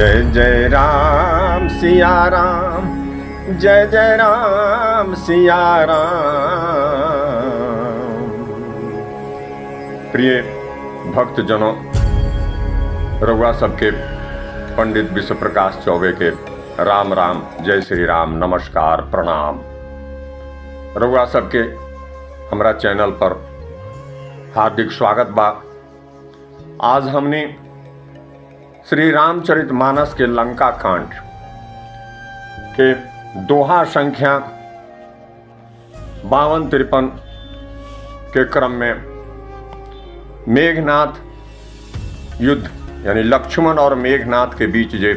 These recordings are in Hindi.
जय जय राम सिया राम, जय जय राम सिया राम। प्रिय भक्तजनों, रघुआ सबके पंडित विश्व प्रकाश चौबे के राम राम, जय श्री राम, नमस्कार, प्रणाम। रघुआ सबके हमारा चैनल पर हार्दिक स्वागत बा। आज हमने श्री रामचरितमानस के लंका कांड के दोहा संख्या 52-53 के क्रम में मेघनाथ युद्ध यानी लक्ष्मण और मेघनाथ के बीच जो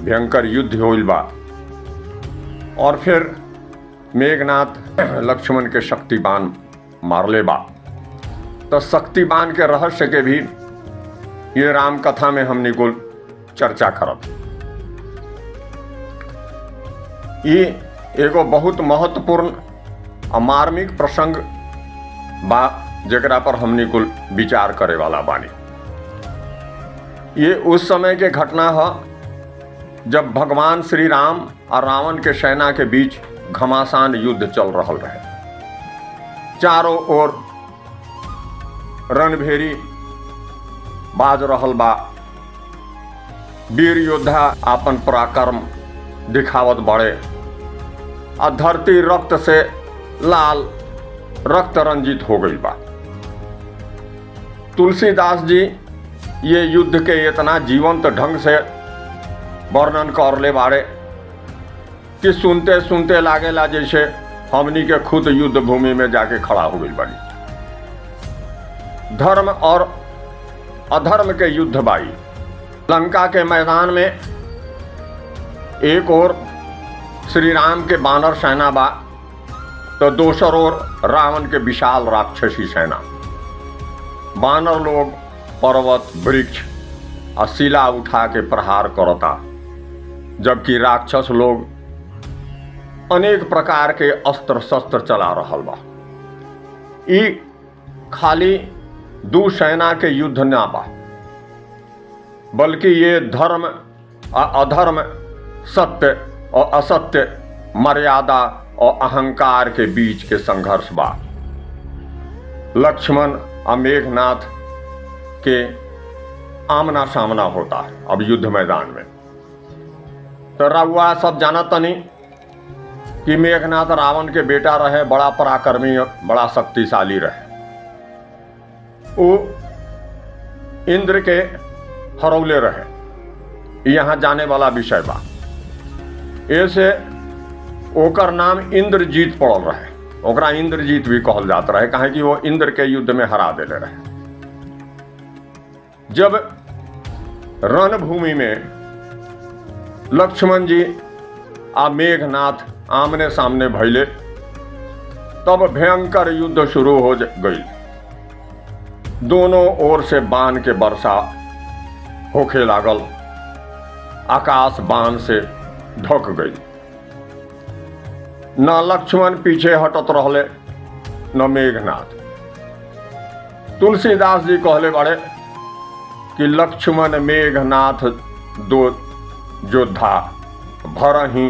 भयंकर युद्ध होइल बा और फिर मेघनाथ लक्ष्मण के शक्तिबान मारले बा, तो शक्तिबान के रहस्य के भी ये राम कथा में हमने को चर्चा करब। ये एगो बहुत महत्वपूर्ण और मार्मिक प्रसंग बा जकरा पर हमने को विचार करे वाला बानी। ये उस समय के घटना है जब भगवान श्री राम और रावण के सेना के बीच घमासान युद्ध चल रहा रहे। चारों ओर रणभेरी बाज रहल बा, वीर योद्धा आपन पराक्रम दिखावत बड़े और धरती रक्त से लाल रक्त रंजित हो गई बा। तुलसीदास जी ये युद्ध के इतना जीवंत ढंग से वर्णन कर ले बारे कि सुनते सुनते लागेला जैसे हमनी के खुद युद्ध भूमि में जाके खड़ा हो गई बनी। धर्म और अधर्म के युद्ध बाई। लंका के मैदान में एक ओर श्री राम के बानर सेना बा, तो दूसर ओर रावण के विशाल राक्षसी सेना। बानर लोग पर्वत वृक्ष और शिला उठा के प्रहार करता, जबकि राक्षस लोग अनेक प्रकार के अस्त्र शस्त्र चला रहल बा। ई खाली दू सेना के युद्ध ना बा, बल्कि ये धर्म और अधर्म, सत्य और असत्य, मर्यादा और अहंकार के बीच के संघर्ष बा। लक्ष्मण और मेघनाथ के आमना सामना होता है अब युद्ध मैदान में। तो रघुआ सब जाना तनी कि मेघनाथ रावण के बेटा रहे, बड़ा पराक्रमी, बड़ा शक्तिशाली रहे। वो इंद्र के हरौले रहे, यहाँ जाने वाला विषय बा। ऐसे ओकर नाम इंद्रजीत पड़ल रहे, ओकरा इंद्रजीत भी कहल जाता रहे, काहे कि वो इंद्र के युद्ध में हरा देले रहे। जब रणभूमि में लक्ष्मण जी आ मेघनाथ आमने सामने भइले, तब भयंकर युद्ध शुरू हो गई। दोनों ओर से बाण के वर्षा होखे लागल, आकाश बाण से ढक गई। न लक्ष्मण पीछे हटत रहले न मेघनाथ। तुलसीदास जी कहले बड़े कि लक्ष्मण मेघनाथ दो योद्धा, भरहि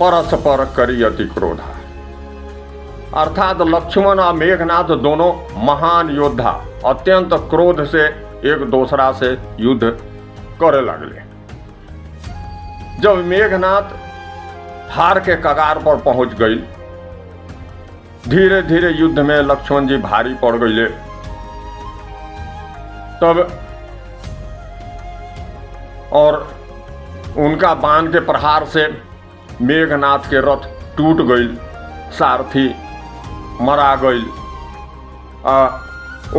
परस्पर करी अति क्रोधा। अर्थात लक्ष्मण और मेघनाथ दोनों महान योद्धा अत्यंत क्रोध से एक दूसरा से युद्ध करे लगले। जब मेघनाथ हार के कगार पर पहुंच गई, धीरे धीरे युद्ध में लक्ष्मण जी भारी पड़ गए। तब और उनका बाण के प्रहार से मेघनाथ के रथ टूट गई, सारथी मरा गई।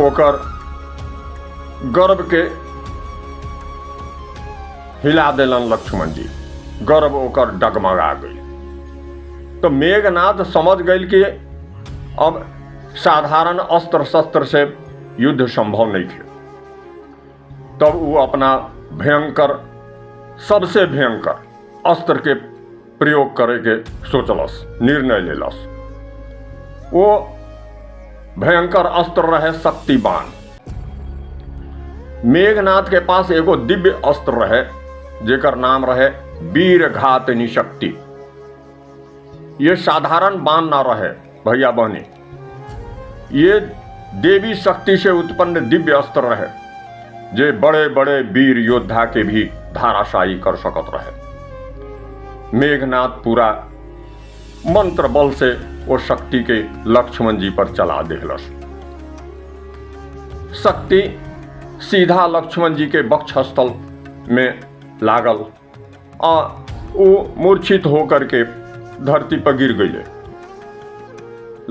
ओकर गर्भ के हिला देलन लक्ष्मण जी, गर्भ ओकर डगमगा गई। तो मेघनाथ समझ गई कि अब साधारण अस्त्र शस्त्र से युद्ध संभव नहीं है। तब वो अपना भयंकर, सबसे भयंकर अस्त्र के प्रयोग करे के सोचलस, निर्णय लेलस। वो भयंकर अस्त्र रहे शक्तिबान। मेघनाथ के पास एगो दिव्य अस्त्र रहे जेकर नाम रहे वीर घातनी शक्ति। ये साधारण बाण ना रहे भैया बहनी, ये देवी शक्ति से उत्पन्न दिव्य अस्त्र रहे, जे बड़े बड़े वीर योद्धा के भी धाराशायी कर सकत रहे। मेघनाथ पूरा मंत्र बल से वो शक्ति के लक्ष्मण जी पर चला देहलस। शक्ति सीधा लक्ष्मण जी के वक्षस्थल में लागल और वो मूर्छित होकर के धरती पर गिर गए।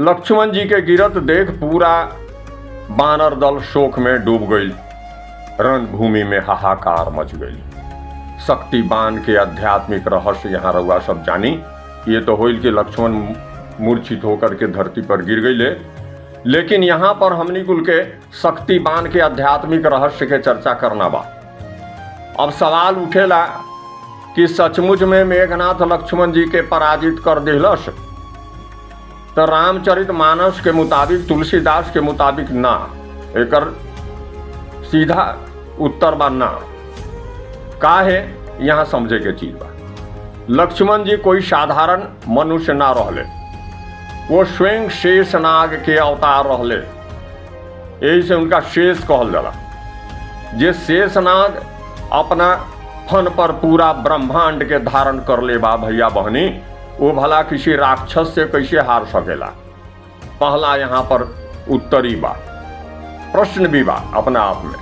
लक्ष्मण जी के गिरत देख पूरा बानर दल शोक में डूब गई। रणभूमि में हाहाकार मच गई। शक्ति बाण के आध्यात्मिक रहस्य यहाँ रउआ सब जानी। ये तो होइल कि लक्ष्मण मूर्छित होकर के धरती पर गिर गई, लेकिन यहाँ पर हमनी कुल के शक्ति बाण के आध्यात्मिक रहस्य के चर्चा करना बा। अब सवाल उठेला कि सचमुच में मेघनाथ लक्ष्मण जी के पराजित कर दिलस? तो रामचरितमानस के मुताबिक, तुलसीदास के मुताबिक ना। एकर सीधा उत्तर बा ना। का है यहाँ समझे के चीज बा। लक्ष्मण जी कोई साधारण मनुष्य ना रहले, वो स्वयं शेषनाग के अवतार रहले। यही से उनका शेष कहल जाला। जे शेषनाग अपना फन पर पूरा ब्रह्मांड के धारण कर ले बा भैया बहनी, वो भला किसी राक्षस से कैसे हार सकेला? पहला यहाँ पर उत्तरी बा, प्रश्न भी बा अपना आप में।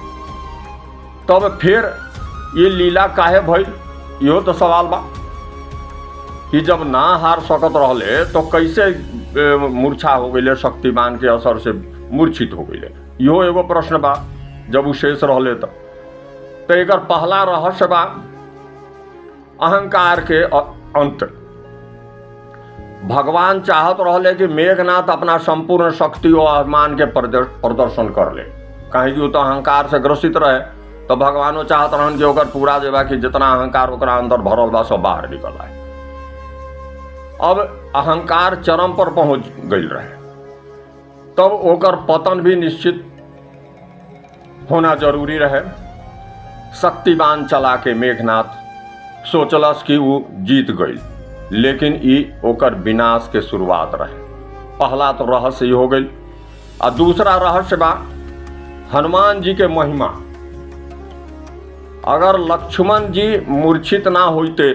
तब फिर ये लीला काहे भइल, इहो तो सवाल बा कि जब ना हार सकत रहले तो कैसे मूर्छा हो गई, शक्तिमान के असर से मूर्छित हो गई? इहो एगो प्रश्न बा जब वो शेष रहले तो एकर पहला रहस्य बा अहंकार के अंत। भगवान चाहत रहले कि मेघनाथ अपना संपूर्ण शक्ति और अभिमान के प्रदर्शन कर ले, कहीं कि वो तो अहंकार से ग्रसित रहे। तो भगवानो चाहत रहन कि ओकर पूरा देवा कि जितना अहंकार ओकरा अंदर भरल बा सब बाहर निकल आए। अब अहंकार चरम पर पहुंच गई रहे, तब ओकर पतन भी निश्चित होना जरूरी रहे। शक्तिबान चला के मेघनाथ सोचलस कि वो जीत गई, लेकिन ई ओकर विनाश के शुरुआत रहे। पहला तो रहस्य ही हो गई। और दूसरा रहस्य बा हनुमान जी के महिमा। अगर लक्ष्मण जी मूर्छित ना होते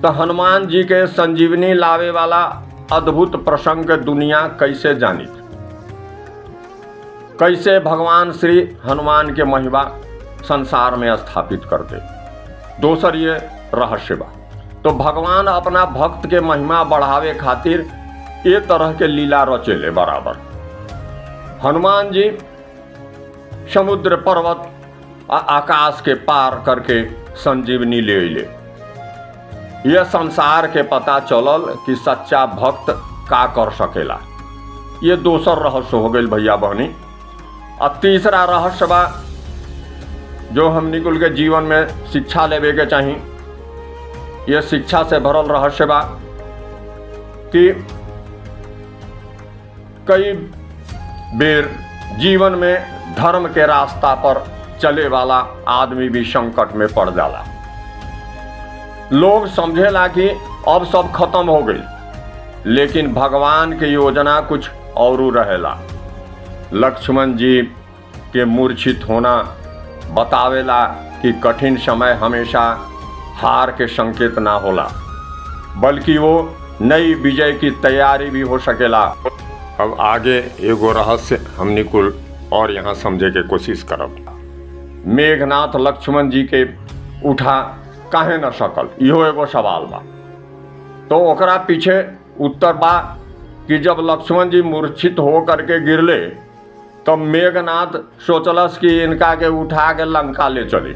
तो हनुमान जी के संजीवनी लावे वाला अद्भुत प्रसंग दुनिया कैसे जानी? कैसे भगवान श्री हनुमान के महिमा संसार में स्थापित करते? दोसर ये रहस्य बा। तो भगवान अपना भक्त के महिमा बढ़ावे खातिर ये तरह के लीला रचेले बराबर। हनुमान जी समुद्र पर्वत आकाश के पार करके संजीवनी ले ले। यह संसार के पता चलल कि सच्चा भक्त का कर सकेला। ये दोसर रहस्य हो गई भैया बहनी। और तीसरा रहस्य बा जो हमनी कुल के जीवन में शिक्षा लेवे के चाहिए। यह शिक्षा से भरल रहस्य बा कि कई बेर जीवन में धर्म के रास्ता पर चले वाला आदमी भी संकट में पड़ जाला। लोग समझेला कि अब सब खत्म हो गई, लेकिन भगवान की योजना कुछ और रहेला। लक्ष्मण जी के मूर्छित होना बतावेला कि कठिन समय हमेशा हार के संकेत ना होला, बल्कि वो नई विजय की तैयारी भी हो सकेला। अब आगे एगो रहस्य हमनी कुल और यहाँ समझे के कोशिश करब। मेघनाथ लक्ष्मण जी के उठा काहे न सकल, इहो एगो सवाल बा। तो ओकरा पीछे उत्तर बा कि जब लक्ष्मण जी मूर्छित हो करके गिरले तो मेघनाथ सोचलस कि इनका के उठा के लंका ले चले।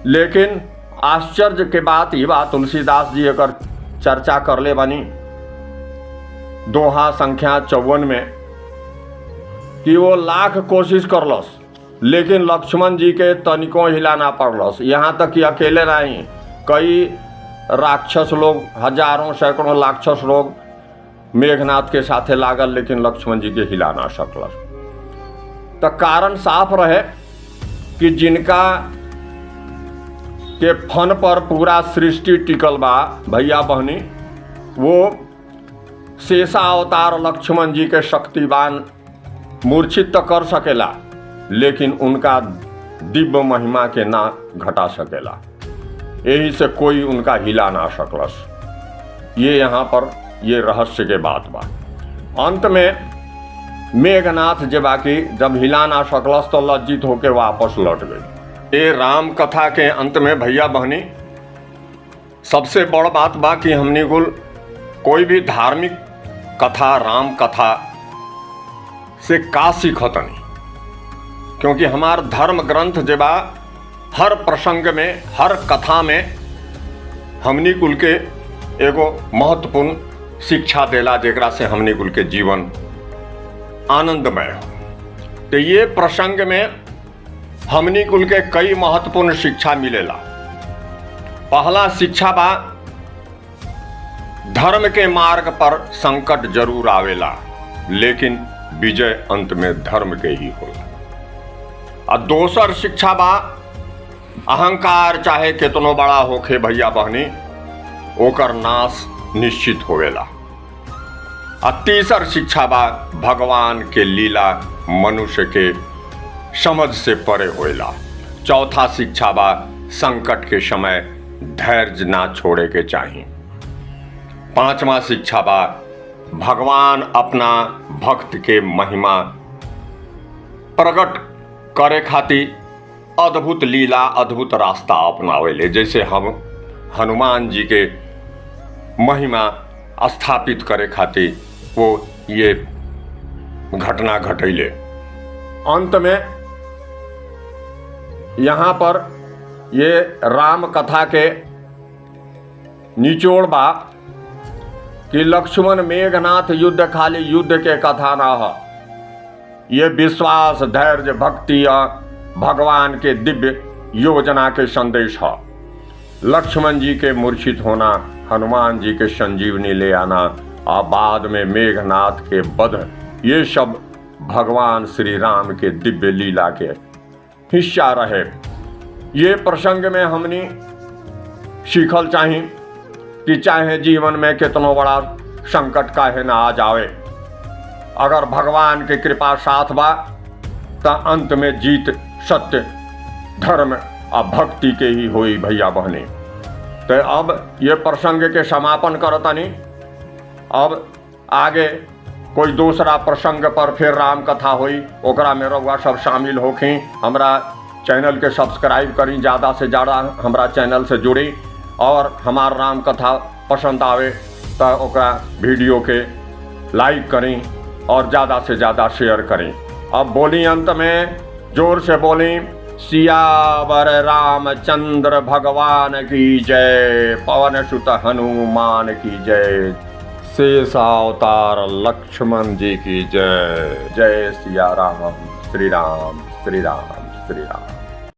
लेकिन आश्चर्य के बात ये बा, तुलसीदास जी एकर चर्चा कर ले बानी दोहा संख्या 54 में, कि वो लाख कोशिश करलस लेकिन लक्ष्मण जी के तनिको हिला ना पड़लस। यहाँ तक कि अकेले नहीं, कई राक्षस लोग, हजारों सैकड़ों राक्षस लोग मेघनाथ के साथे लागल, लेकिन लक्ष्मण जी के हिला ना सकलस। तो कारण साफ रहे कि जिनका के फन पर पूरा सृष्टि टिकल बा भैया बहनी। वो शेषा अवतार लक्ष्मण जी के शक्तिवान मूर्छित तो कर सकेला, लेकिन उनका दिव्य महिमा के ना घटा सकेला। यही से कोई उनका हिला ना सकलस। ये यहाँ पर ये रहस्य के बात बा। अंत में मेघनाथ जे बाकी जब हिला ना सकलस तो लज्जित होके वापस लौट गई। ये राम कथा के अंत में भैया बहनी सबसे बड़ बात बा कि हमनी कुल कोई भी धार्मिक कथा, राम कथा से का सीखतनी, क्योंकि हमार धर्म ग्रंथ जे बा हर प्रसंग में, हर कथा में हमनी कुल के एगो महत्वपूर्ण शिक्षा देला, जेकरा से हमनी कुल के जीवन आनंदमय हो। तो ये प्रसंग में हमनी कुल के कई महत्वपूर्ण शिक्षा मिलेला। पहला शिक्षा बा, धर्म के मार्ग पर संकट जरूर आवेला, लेकिन विजय अंत में धर्म के ही होला। और दोसर शिक्षा बा, अहंकार चाहे कितनो बड़ा होखे भैया बहनी, ओकर नाश निश्चित होवेला। और तीसर शिक्षा बा, भगवान के लीला मनुष्य के समझ से परे होएला। चौथा शिक्षा बा, संकट के समय धैर्य ना छोड़े के चाहिए। पांचवा शिक्षा बा, भगवान अपना भक्त के महिमा प्रकट करे खातिर अद्भुत लीला, अद्भुत रास्ता अपनावेले। जैसे हम हनुमान जी के महिमा स्थापित करे खातिर वो ये घटना घटैले। अंत में यहाँ पर ये राम कथा के निचोड़ बा कि लक्ष्मण मेघनाथ युद्ध खाली युद्ध के कथा ना हो, ये विश्वास, धैर्य, भक्ति और भगवान के दिव्य योजना के संदेश है। लक्ष्मण जी के मूर्छित होना, हनुमान जी के संजीवनी ले आना और बाद में मेघनाथ के वध, ये सब भगवान श्री राम के दिव्य लीला के हिस्सा रहे। ये प्रसंग में हमने सीखल चाहिए कि चाहे जीवन में कितनो बड़ा संकट काहे ना आ जावे, अगर भगवान की कृपा साथ बा तो अंत में जीत सत्य, धर्म और भक्ति के ही हुई भैया बहनी। तो अब ये प्रसंग के समापन करतनी। अब आगे कोई दूसरा प्रसंग पर फिर राम कथा हुई, ओकरा में रउआ सब शामिल होखी। हमरा चैनल के सब्सक्राइब करी, ज़्यादा से ज़्यादा हमरा चैनल से जुड़ी, और हमार राम कथा पसंद आवे तो ओकरा वीडियो के लाइक करी और ज़्यादा से ज़्यादा शेयर करी। अब बोली अंत में जोर से बोली, सियावर रामचंद्र भगवान की जय, पवन सुत हनुमान की जय, शेषावतार लक्ष्मण जी की जय। जय सिया राम, श्री राम, श्री राम, श्री राम।